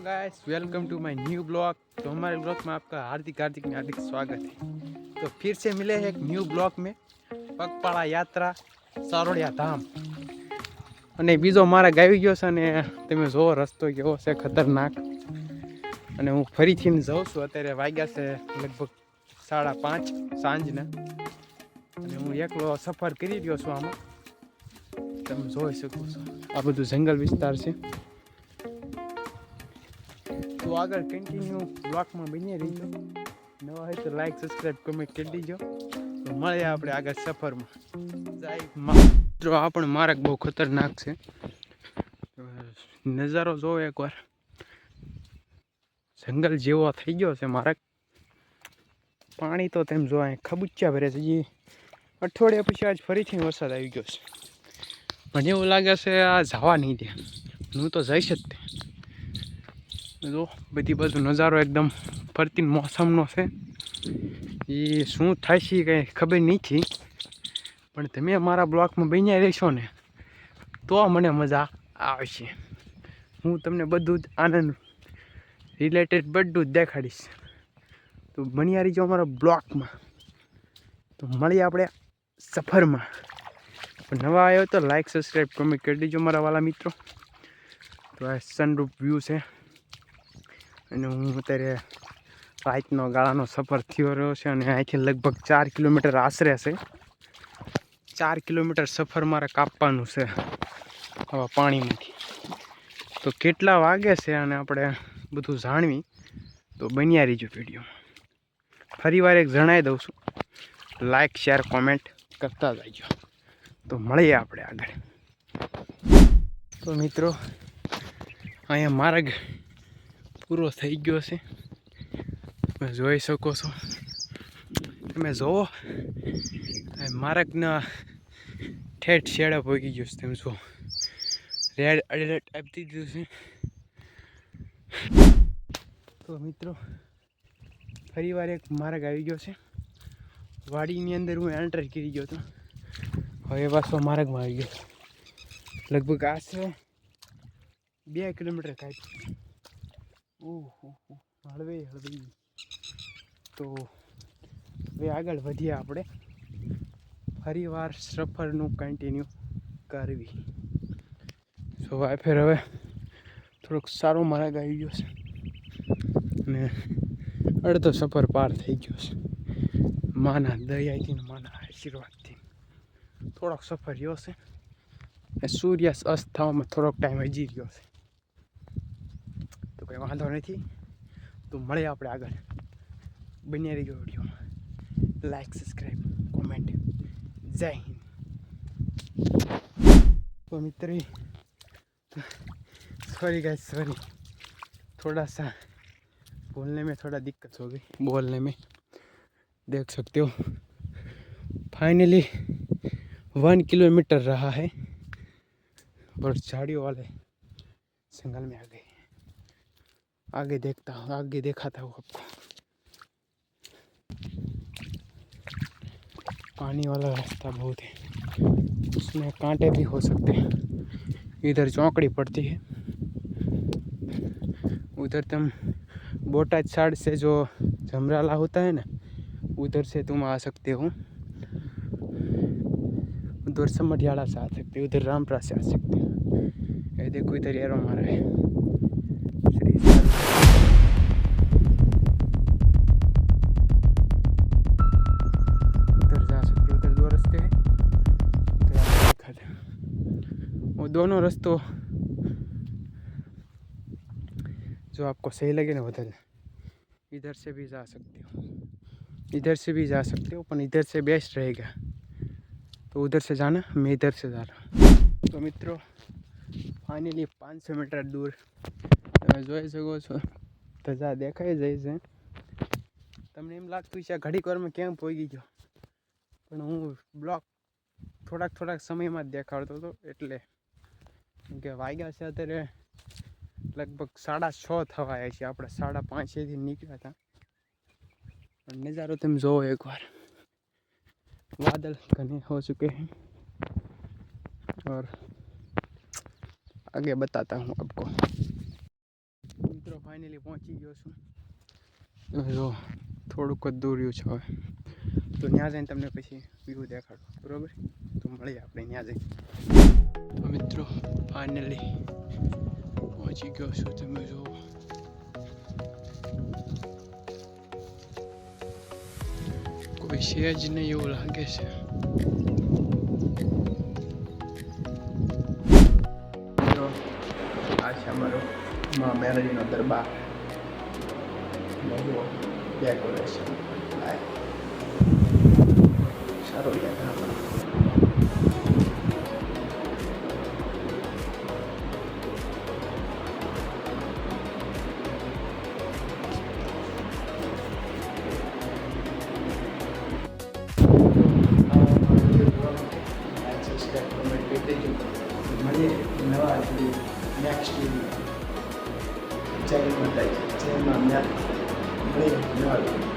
Guys welcome to my new blog. तो हमारे blog में आपका हार्दिक हार्दिक स्वागत है। तो फिर से मिले हैं एक न्यू ब्लॉग में पगपाळा यात्रा સારોડિયા ધામ। અને બીજો મારા ગાવી ગયો છે ને તમે જોવો રસ્તો કેવો છે ખતરનાક। અને હું ફરીથી જાઉં છું, અત્યારે વાગ્યા છે લગભગ 5:30 સાંજના અને હું એકલો સફર કરી રહ્યો છું। આમાં તમે જોઈ શકો છો આ બધું જંગલ વિસ્તાર છે। તો આગળ કન્ટિન્યુ બ્લોગમાં બની રહીજો। નવા હોય તો લાઈક સબસ્ક્રાઈબ કમેન્ટ કરી દીજો। તો મળીએ આપણે આગળ સફરમાં જાય। મિત્રો આ પણ માર્ગ બહુ ખતરનાક છે, નજારો જોવો એકવાર, જંગલ જેવો થઈ ગયો છે માર્ગ। પાણી તો તેમ જો ખબુચ્યા ભરે છે। એ અઠવાડિયા પછી આજ ફરીથી વરસાદ આવી ગયો છે, મને એવું લાગે છે આ જવા નહીં દે। હું તો જઈશ જ તે। જો બધી બાજુ નજારો એકદમ ફરતી મોસમનો છે। એ શું થાય છે કંઈ ખબર નથી, પણ તમે મારા બ્લોગમાં બન્યા રહેશો ને તો મને મજા આવશે। હું તમને બધું જ આનંદ રિલેટેડ બધું જ દેખાડીશ। તો બન્યા રહીજો અમારા બ્લોગમાં। તો મળીએ આપણે સફરમાં। નવા આવ્યો તો લાઈક સબસ્ક્રાઈબ કમેન્ટ કરી દેજો મારા વાલા મિત્રો। તો આ સનરૂફ વ્યૂ છે અને હું અત્યારે રાતનો ગાળાનો સફર થયો રહ્યો છે અને અહીંથી લગભગ 4 કિલોમીટર આશરે છે। 4 કિલોમીટર સફર મારે કાપવાનું છે આવા પાણીમાંથી। તો કેટલા વાગે છે અને આપણે બધું જાણવી, તો બન્યા રહીજો વિડીયોમાં। ફરી વાર એક જણાવી દઉં છું, લાઈક શેર કોમેન્ટ કરતા જજો। તો મળીએ આપણે આગળ। તો મિત્રો અહીંયા માર્ગ પૂરો થઈ ગયો છે, તમે જોઈ શકો છો। તમે જોવો માર્ગના ઠેઠ છેડા પહોંચી ગયો છે, તમે જુઓ રેડ એલર્ટ આપી દીધું છે। તો મિત્રો ફરી વાર એક માર્ગ આવી ગયો છે। વાડીની અંદર હું એન્ટર કરી ગયો હતો, હવે પાછો માર્ગમાં આવી ગયો। લગભગ આશરે 2 કિલોમીટર કાઢી। ઓહો હળવે હળવી। તો હવે આગળ વધીએ આપણે, ફરી વાર સફરનું કન્ટિન્યુ કરવી। સો આ ફેર હવે થોડોક સારો માર્ગ આવી ગયો છે અને અડધો સફર પાર થઈ ગયો છે। માના દયાથી ને માના આશીર્વાદથી થોડોક સફર રહ્યો છે। સૂર્ય અસ્ત થવામાં થોડોક ટાઈમ હજી રહ્યો છે, તો કંઈ વાંધો નથી। તો મળીએ આપણે આગળ, બન્યા રહીજો વિડીયોમાં। લાઈક સબસ્ક્રાઈબ કોમેન્ટ, જય હિન્દ। तो मित्र सॉरी गाइस सॉरी, थोड़ा सा बोलने में थोड़ा दिक्कत हो गई, बोलने में देख सकते हो। फाइनली 1 किलोमीटर रहा है और झाड़ियों वाले जंगल में आ गए। आगे देखता हूँ, आगे दिखाता हूँ आपको। पानी वाला रास्ता बहुत है, उसमें कांटे भी हो सकते हैं। इधर चौकड़ी पड़ती है, उधर तुम बोटाद साइड से जो जमराला होता है ना, उधर से तुम आ सकते हो। उधर समढ़ियाला से आ सकते हो, उधर रामपुरा से आ सकते हो। ये देखो इधर एरो मारा है श्री। उधर जा सकते हो, उधर 2 रास्ते हैं, वो दोनों रास्तों जो आपको सही लगे ना उधर, इधर से भी जा सकते हो, इधर से भी जा सकते हो, पर इधर से बेस्ट रहेगा। तो उधर से जाना, मैं इधर से जा रहा हूँ। तो मित्रों फाइनली 500 मीटर दूर તમે જોઈ શકો છો ધજા દેખાઈ જાય છે। તમને એમ લાગતું છે ઘડીક વારમાં કેમ પહોંચી ગયો, પણ હું બ્લોક થોડાક સમયમાં જ દેખાડતો હતો, એટલે કે વાગ્યા છે અત્યારે લગભગ 6:30 થવા આવ્યા છે। આપણે 5:30 નીકળ્યા હતા। नज़ारो तुम जो एक बार, बादल घने हो चुके हैं और आगे बताता हूँ आपको। मित्रों ફાઇનલી પહોંચી ગયો છું. જો થોડુંક જ દૂર રહ્યું છે હવે, તો ત્યાં જઈને તમને પછી વ્યૂ દેખાડો. બરાબર, તો મળીએ આપણે ત્યાં જઈને. તો મિત્રો ફાઇનલી પહોંચી ગયો છું. તમે જો કોઈ છે જ નહીં એવું લાગે છે. આ છે અમારો માં મેલડીનો દરબાર. જુઓ ડેકોરેશન સારું યાદ. મળીએ નવા નેક્સ્ટ વિડીયો. જય માતાજી, જય મા મળીએ નવા વિડીયો.